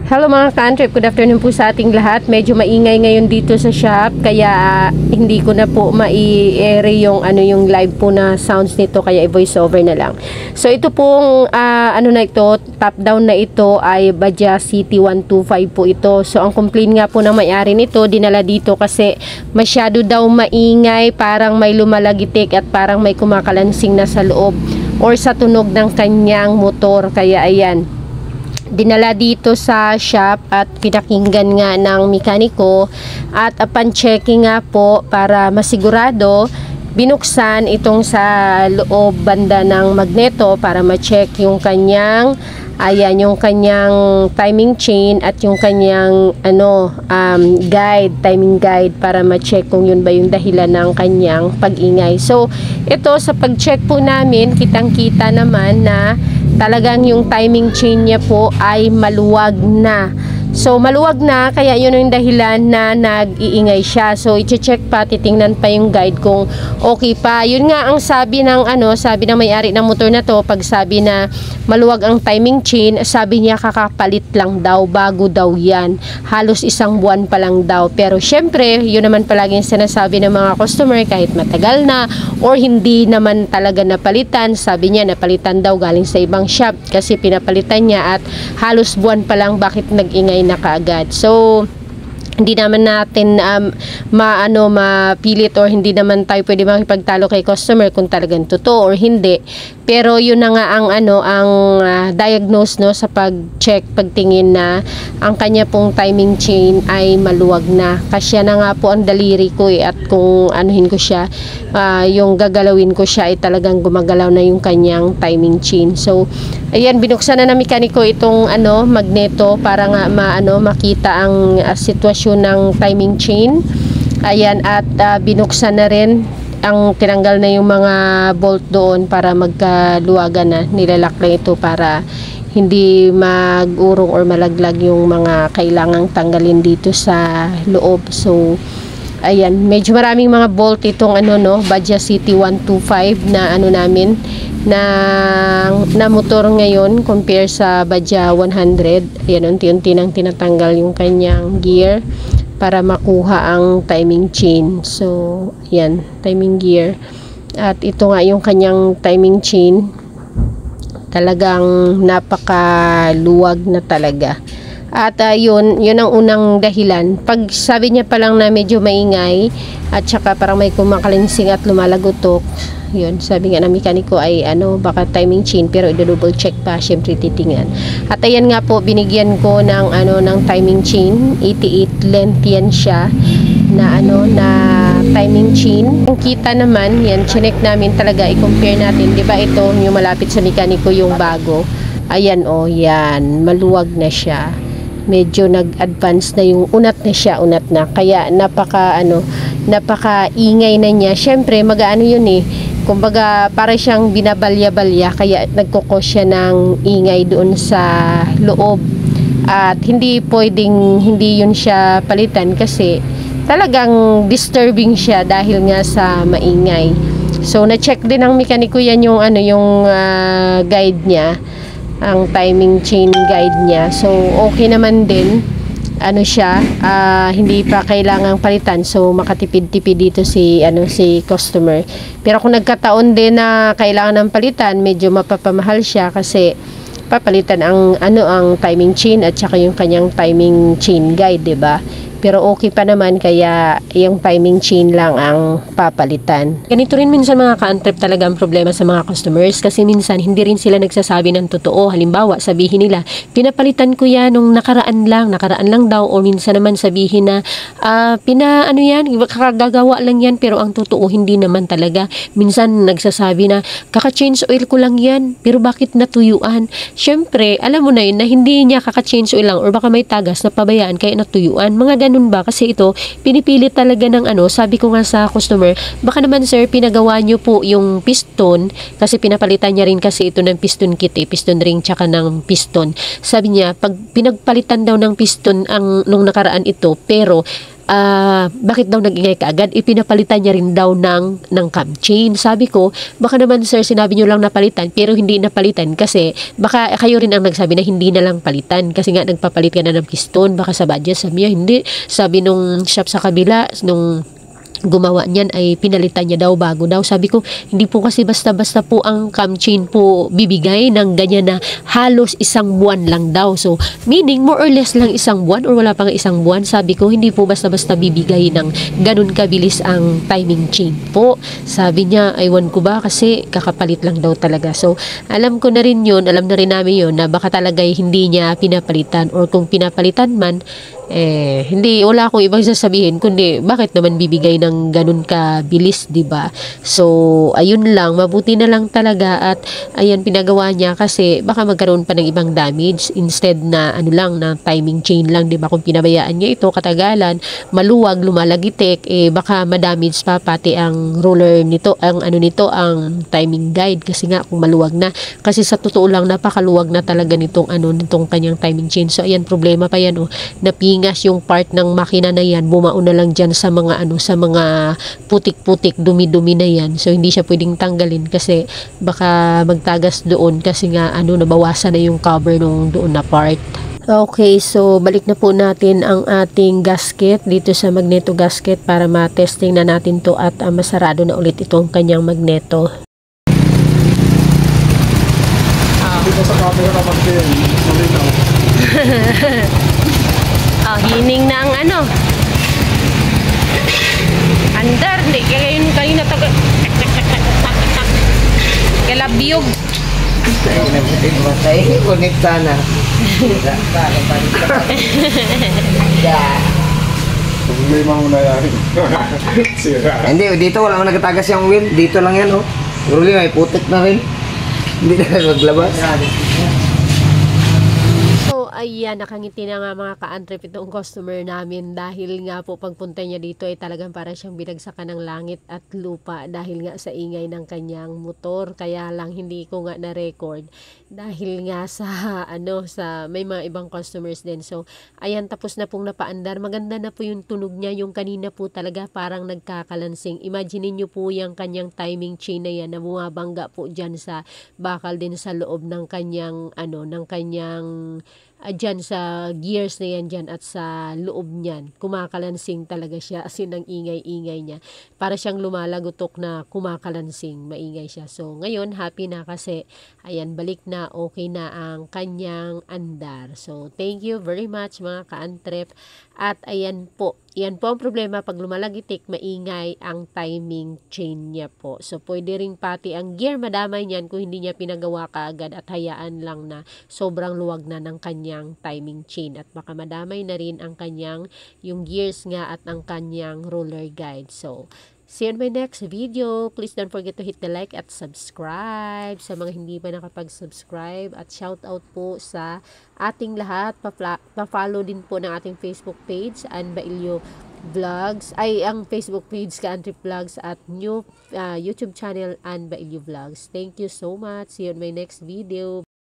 Hello mga ka-Antrip, good afternoon po sa ating lahat. Medyo maingay ngayon dito sa shop, kaya hindi ko na po mai-air yung live po na sounds nito, kaya i-voice over na lang. So ito pong top down na ito ay Badja City 125 po ito. So ang complaint nga po ng may-ari nito, dinala dito kasi masyado daw maingay, parang may lumalagitik at parang may kumakalansing na sa loob or sa tunog ng kanyang motor. Kaya ayan, dinala dito sa shop at pinakinggan nga ng mekaniko, at upon checking nga po para masigurado, binuksan itong sa loob banda ng magneto para ma-check yung kanyang yung kanyang timing chain at yung kanyang timing guide, para ma-check kung yun ba yung dahilan ng kanyang pag-ingay. So ito sa pag-check po namin, kitang-kita naman na talagang yung timing chain niya po ay maluwag na. So maluwag na, kaya yun yung dahilan na nag-iingay siya. So i-check pa, titingnan pa yung guide kung okay pa. Yun nga ang sabi ng sabi ng may-ari ng motor na to, pag sabi na maluwag ang timing chain, sabi niya kakapalit lang daw, bago daw yan. Halos 1 buwan pa lang daw. Pero syempre, yun naman palaging sinasabi ng mga customer, kahit matagal na or hindi naman talaga napalitan. Sabi niya napalitan daw galing sa ibang shop kasi pinapalitan niya at halos buwan pa lang, bakit nag-ingay na kaagad. So hindi naman natin mapilit or hindi naman tayo pwede makipagtalo kay customer kung talagang totoo or hindi. Pero yun na nga ang diagnose sa pag-check, pagtingin na ang kanya pong timing chain ay maluwag na. Kasya na nga po ang daliri ko at kung anuhin ko siya, yung gagalawin ko siya ay talagang gumagalaw na yung kanyang timing chain. So ayan, binuksan na ng mekaniko itong magneto para nga makita ang sitwasyon ng timing chain. Ayan, at binuksan na rin, ang tinanggal na yung mga bolt doon para magkaluwagan na. Nilalak lang ito para hindi mag-urong or malaglag yung mga kailangang tanggalin dito sa loob. So ayan, medyo maraming mga bolt itong Badja City 125 na namin na motor ngayon compare sa Badja 100. Ayan, unti-unti nang tinatanggal yung kanyang gear para makuha ang timing chain. So ayan, timing gear, at ito nga yung kanyang timing chain, talagang napakaluwag na talaga. At yun ang unang dahilan. Pag sabi niya pa lang na medyo maingay at saka parang may kumakalinsing at lumalagotok, yun, sabi nga ng mekaniko ay baka timing chain, pero i-double check pa, syempre titingnan. At ayan nga po, binigyan ko ng timing chain, 88 length yan siya na timing chain. Ang kita naman yan, chinek namin talaga, i-compare natin, di ba ito yung malapit sa mekaniko yung bago. Ayan yan, maluwag na siya. Medyo nag-advance na yung unat na, kaya napaka ingay na niya. Syempre mag-ano yun kumbaga para siyang binabalya-balya, kaya nagkukos siya ng ingay doon sa loob. At hindi pwedeng hindi yun siya palitan kasi talagang disturbing siya dahil nga sa maingay. So na-check din ng mekaniko yan yung guide niya, ang timing chain guide niya. So okay naman din, hindi pa kailangang palitan. So makatipid-tipid dito si customer. Pero kung nagkataon din na kailangan ng palitan, medyo mapapamahal siya kasi papalitan ang timing chain at saka yung kanyang timing chain guide, 'di ba? Pero okay pa naman, kaya yung timing chain lang ang papalitan. Ganito rin minsan mga ka-Antrip talaga ang problema sa mga customers, kasi minsan hindi rin sila nagsasabi ng totoo. Halimbawa, sabihin nila, pinapalitan ko yan nung nakaraan lang daw, o minsan naman sabihin na kakagagawa lang yan, pero ang totoo hindi naman talaga. Minsan nagsasabi na kaka-change oil ko lang yan, pero bakit natuyuan? Syempre, alam mo na yun na hindi niya kaka-change oil lang, or baka may tagas na pabayaan kaya natuyuan. Mga ganun ba? Kasi ito, pinipilit talaga ng sabi ko nga sa customer, baka naman sir, pinagawa nyo po yung piston, kasi pinapalitan niya rin kasi ito ng piston kit, piston ring tsaka ng piston. Sabi niya, pag pinagpalitan daw ng piston nung nakaraan ito, pero bakit daw nag-ingay kaagad? Ipinapalitan niya rin daw ng cam chain. Sabi ko, baka naman sir, sinabi niyo lang napalitan, pero hindi napalitan kasi baka kayo rin ang nagsabi na hindi na lang palitan kasi nga nagpapalit ka na ng piston, baka sa budget. Sabi niya, hindi. Sabi nung shop sa kabila, nung gumawa niyan ay pinalitan niya daw bago daw. Sabi ko, hindi po kasi basta-basta po ang cam chain po bibigay ng ganyan na halos 1 buwan lang daw. So, meaning more or less lang 1 buwan or wala pang 1 buwan. Sabi ko, hindi po basta-basta bibigay ng ganun kabilis ang timing chain po. Sabi niya, aywan ko ba kasi kakapalit lang daw talaga. So, alam ko na rin yun, alam na rin namin yun na baka talaga hindi niya pinapalitan or kung pinapalitan man, hindi, wala akong ibang sasabihin kundi bakit naman bibigay ng ganun kabilis, diba? So, ayun lang, mabuti na lang talaga at ayan pinagawa niya kasi baka magkaroon pa ng ibang damage instead na ano lang, na timing chain lang, diba? Kung pinabayaan niya ito katagalan, maluwag, lumalagitik, baka madamage pa pati ang roller nito, ang ano nito, ang timing guide kasi nga kung maluwag na. Kasi sa totoo lang, napakaluwag na talaga nitong nitong kanyang timing chain. So, ayan, problema pa yan, napingas yung part ng makina na yan, bumaon na lang dyan sa mga sa mga putik-putik, dumi-dumi na yan. So hindi siya pwedeng tanggalin kasi baka magtagas doon kasi nga nabawasan na yung cover nung doon na part. Okay, so balik na po natin ang ating gasket dito sa magneto gasket para ma-testing na natin to at masarado na ulit itong kanyang magneto. Dito sa camera naman din, malinaw. Hining na ang andar, di kaya yun kanina taga galabiyog. Konekta na. Problema mo na yan. Sira. Hindi, dito wala mo nagtagas yung wheel. Dito lang yan, oh. Ruli, may putik na rin. Hindi na maglabas. Ayan, nakangiti na nga mga ka-antrip itong customer namin dahil nga po pagpunta niya dito ay talagang para siyang binagsakan ng langit at lupa dahil nga sa ingay ng kanyang motor. Kaya lang hindi ko nga na-record dahil nga sa sa may mga ibang customers din. So, ayan, tapos na pong napaandar. Maganda na po yung tunog niya. Yung kanina po talaga parang nagkakalansing. Imagine niyo po yung kanyang timing chain na yan na bumabangga po dyan sa bakal din sa loob ng kanyang dyan sa gears na yan dyan at sa loob niyan, kumakalansing talaga siya as in ang ingay-ingay niya. Para siyang lumalagutok na kumakalansing, maingay siya. So, ngayon, happy na kasi, ayan, balik na, okay na ang kanyang andar. So, thank you very much mga ka-antrep. At ayan po, yan po ang problema pag lumalagitik, maingay ang timing chain niya po. So, pwede ring pati ang gear madamay niyan kung hindi niya pinagawa kaagad at hayaan lang na sobrang luwag na ng kanyang timing chain. At baka madamay na rin ang kanyang, yung gears nga at ang kanyang roller guide. So, see you in my next video. Please don't forget to hit the like at subscribe sa mga hindi pa nakapag-subscribe. At shout out po sa ating lahat. Pa-follow din po ng ating Facebook page, Ann Bailio Vlogs. Ay, ang Facebook page ka-antrip Vlogs at new YouTube channel, Ann Bailio Vlogs. Thank you so much. See you in my next video.